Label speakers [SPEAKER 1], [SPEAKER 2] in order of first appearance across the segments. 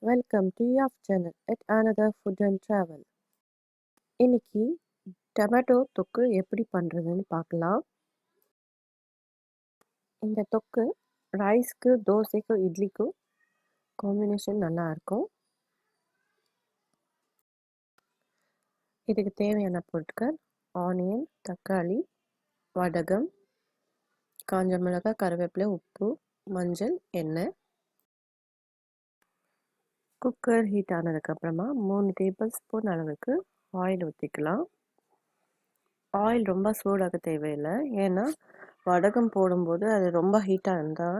[SPEAKER 1] Welcome to YAFT channel at another food and travel. இன்னைக்கு tomato தொக்கு எப்படி பண்ணுறதுன்னு பார்க்கலாம். இந்த தொக்கு ரைஸ்க்கு, தோசைக்கு, இட்லிக்கும் காம்பினேஷன் நல்லா இருக்கும். இதுக்கு தேவையான பொருட்கள் ஆனியன், தக்காளி, வடகம், காஞ்ச மிளகாய், கருவேப்பிலை, உப்பு, மஞ்சள், எண்ணெய். குக்கர் ஹீட் ஆனதுக்கப்புறமா 3 டேபிள் ஸ்பூன் அளவுக்கு ஆயில் ஊற்றிக்கலாம். ஆயில் ரொம்ப சூடாக தேவையில்லை, ஏன்னா வடகம் போடும்போது அது ரொம்ப ஹீட்டாக இருந்தால்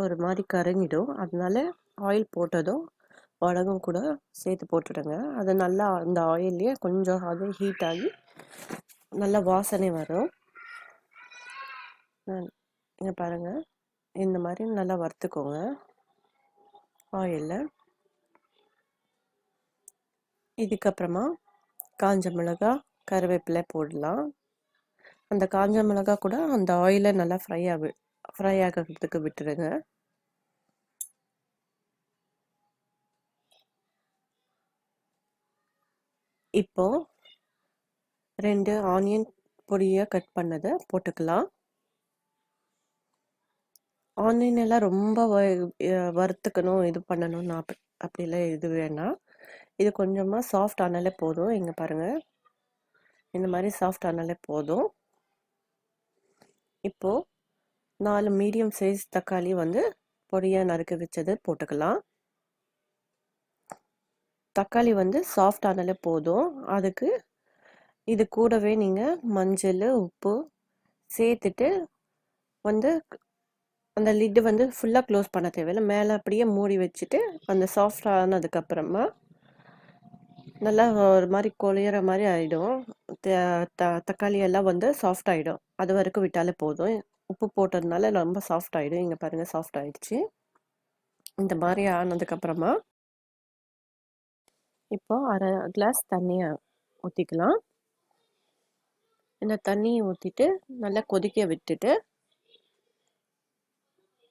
[SPEAKER 1] ஒரு மாதிரி கருங்கிடும். அதனால ஆயில் போட்டதும் வடகம் கூட சேர்த்து போட்டுடுங்க. அது நல்லா அந்த ஆயிலே கொஞ்சம் அது ஹீட் ஆகி நல்லா வாசனை வரும். இங்கே பாருங்கள், இந்த மாதிரி நல்லா வறுத்துக்கோங்க ஆயிலில். இதுக்கப்புறமா காஞ்ச மிளகாய், கருவேப்பிலை போடலாம். அந்த காஞ்ச மிளகாய் கூட அந்த ஆயிலை நல்லா ஃப்ரை ஆகிறதுக்கு விட்டுருங்க. இப்போ 2 ஆனியன் பொடியாக கட் பண்ணதை போட்டுக்கலாம். ஆனியன் எல்லாம் ரொம்ப வறுத்துக்கணும், இது பண்ணணும் அப்படிலாம் இது வேணாம். இது கொஞ்சமாக சாஃப்ட் ஆனாலே போதும். இங்கே பாருங்கள், இந்த மாதிரி சாஃப்ட் ஆனாலே போதும். இப்போது 4 மீடியம் சைஸ் தக்காளி பொடியாக நறுக்கி வச்சது போட்டுக்கலாம். தக்காளி சாஃப்ட் ஆனாலே போதும். அதுக்கு இது கூடவே நீங்கள் மஞ்சள், உப்பு சேர்த்துட்டு அந்த லிட்டு ஃபுல்லாக க்ளோஸ் பண்ண தேவையில்லை. மேலே அப்படியே மூடி வச்சுட்டு அந்த சாஃப்ட் ஆனதுக்கப்புறமா நல்லா ஒரு மாதிரி கொழையிற மாதிரி ஆகிடும். தக்காளி எல்லாம் சாஃப்ட் ஆகிடும். அது வரைக்கும் விட்டாலே போதும். உப்பு போட்டதுனால ரொம்ப சாஃப்ட் ஆகிடும். இங்கே பாருங்கள், சாஃப்ட் ஆகிடுச்சு. இந்த மாதிரி ஆனதுக்கப்புறமா இப்போ அரை கிளாஸ் தண்ணியை ஊற்றிக்கலாம். இந்த தண்ணியை ஊற்றிட்டு நல்லா கொதிக்க விட்டுட்டு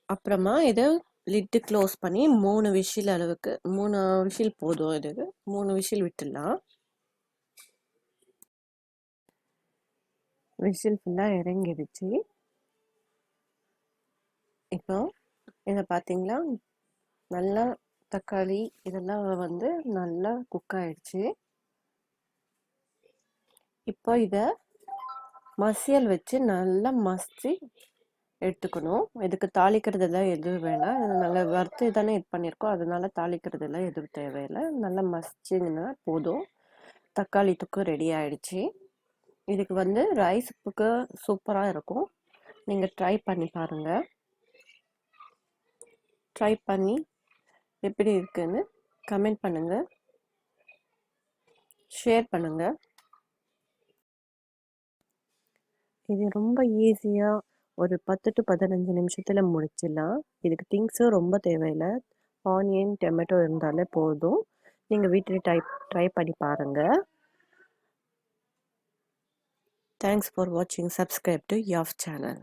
[SPEAKER 1] அப்புறமா இதை லிட்டு க்ளோஸ் பண்ணி 3 விசில் அளவுக்கு, 3 விசில் போதும். இதுக்கு 3 விசில் விட்டுடலாம். விசில் ஃபுல்லாக இறங்கிடுச்சு. இப்போ இதை பார்த்தீங்களா, நல்லா தக்காளி இதெல்லாம் நல்லா குக் ஆயிடுச்சு. இப்போ இதை மசியல் வச்சு நல்லா மசிச்சு எடுத்துக்கணும். இதுக்கு தாளிக்கிறதெல்லாம் எதுவும் வேணாம். இது நல்லா வறுத்து தானே இது பண்ணியிருக்கோம், அதனால தாளிக்கிறதெல்லாம் எதுவும் தேவையில்லை. நல்லா மசிச்சிங்கன்னா போதும். தக்காளி தொக்கு ரெடி ஆயிடுச்சு. இதுக்கு ரைஸுக்கு சூப்பராக இருக்கும். நீங்கள் ட்ரை பண்ணி பாருங்கள். ட்ரை பண்ணி எப்படி இருக்குன்னு கமெண்ட் பண்ணுங்கள், ஷேர் பண்ணுங்கள். இது ரொம்ப ஈஸியாக ஒரு 10 to 15 நிமிஷத்தில் முடிச்சிடலாம். இதுக்கு திங்ஸும் ரொம்ப தேவையில்லை. ஆனியன், டொமேட்டோ இருந்தாலே போதும். நீங்கள் வீட்டில் ட்ரை பண்ணி பாருங்கள். Thanks for watching. Subscribe to YAFT channel.